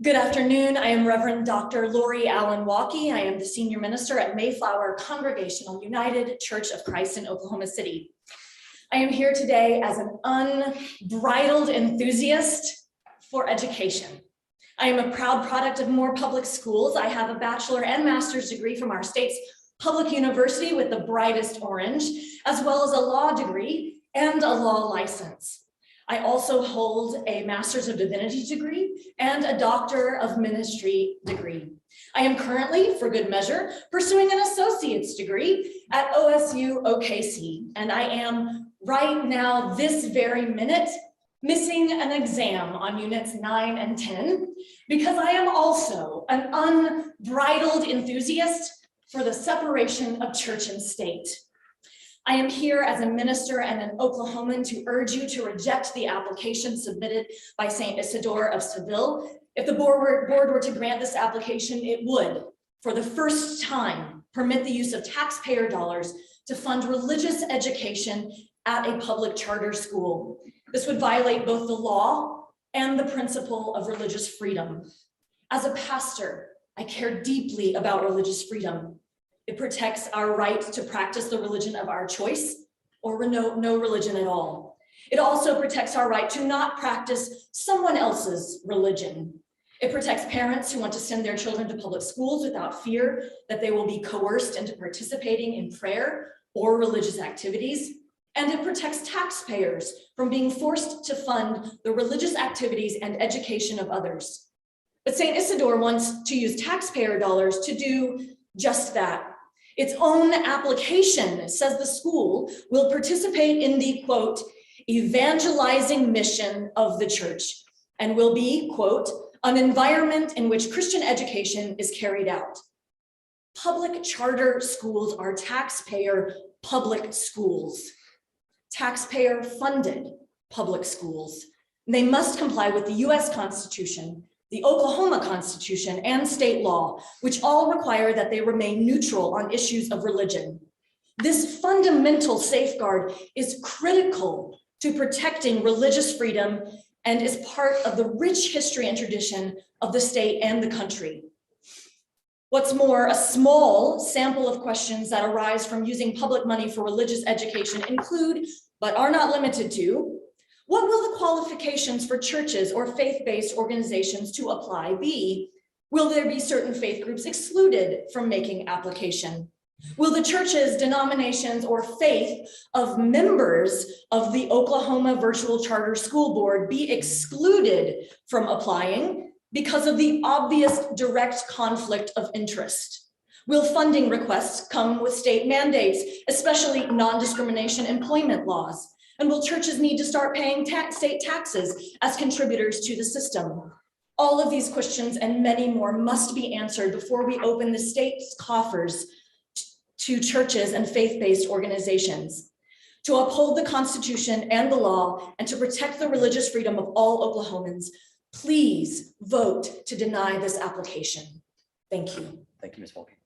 Good afternoon. I am Reverend Dr. Lori Allen Walke. I am the senior minister at Mayflower Congregational United Church of Christ in Oklahoma City. I am here today as an unbridled enthusiast for education. I am a proud product of Moore Public Schools. I have a bachelor and master's degree from our state's public university with the brightest orange, as well as a law degree and a law license. I also hold a Master's of Divinity degree and a Doctor of Ministry degree. I am currently, for good measure, pursuing an associate's degree at OSU OKC, and I am right now, this very minute, missing an exam on units 9 and 10 because I am also an unbridled enthusiast for the separation of church and state. I am here as a minister and an Oklahoman to urge you to reject the application submitted by St. Isidore of Seville. If the board were to grant this application, it would, for the first time, permit the use of taxpayer dollars to fund religious education at a public charter school. This would violate both the law and the principle of religious freedom. As a pastor, I care deeply about religious freedom. It protects our right to practice the religion of our choice or no religion at all. It also protects our right to not practice someone else's religion. It protects parents who want to send their children to public schools without fear that they will be coerced into participating in prayer or religious activities. And it protects taxpayers from being forced to fund the religious activities and education of others. But St. Isidore wants to use taxpayer dollars to do just that. Its own application says the school will participate in the, quote, evangelizing mission of the church and will be, quote, an environment in which Christian education is carried out. Public charter schools are taxpayer public schools, taxpayer funded public schools. They must comply with the US Constitution, the Oklahoma Constitution, and state law, which all require that they remain neutral on issues of religion. This fundamental safeguard is critical to protecting religious freedom and is part of the rich history and tradition of the state and the country. What's more, a small sample of questions that arise from using public money for religious education include, but are not limited to, what will the qualifications for churches or faith-based organizations to apply be? Will there be certain faith groups excluded from making application? Will the churches, denominations, or faith of members of the Oklahoma Virtual Charter School Board be excluded from applying because of the obvious direct conflict of interest? Will funding requests come with state mandates, especially non-discrimination employment laws? And will churches need to start paying state taxes as contributors to the system? All of these questions and many more must be answered before we open the state's coffers to churches and faith-based organizations. To uphold the Constitution and the law and to protect the religious freedom of all Oklahomans, please vote to deny this application. Thank you. Thank you, Ms. Walke.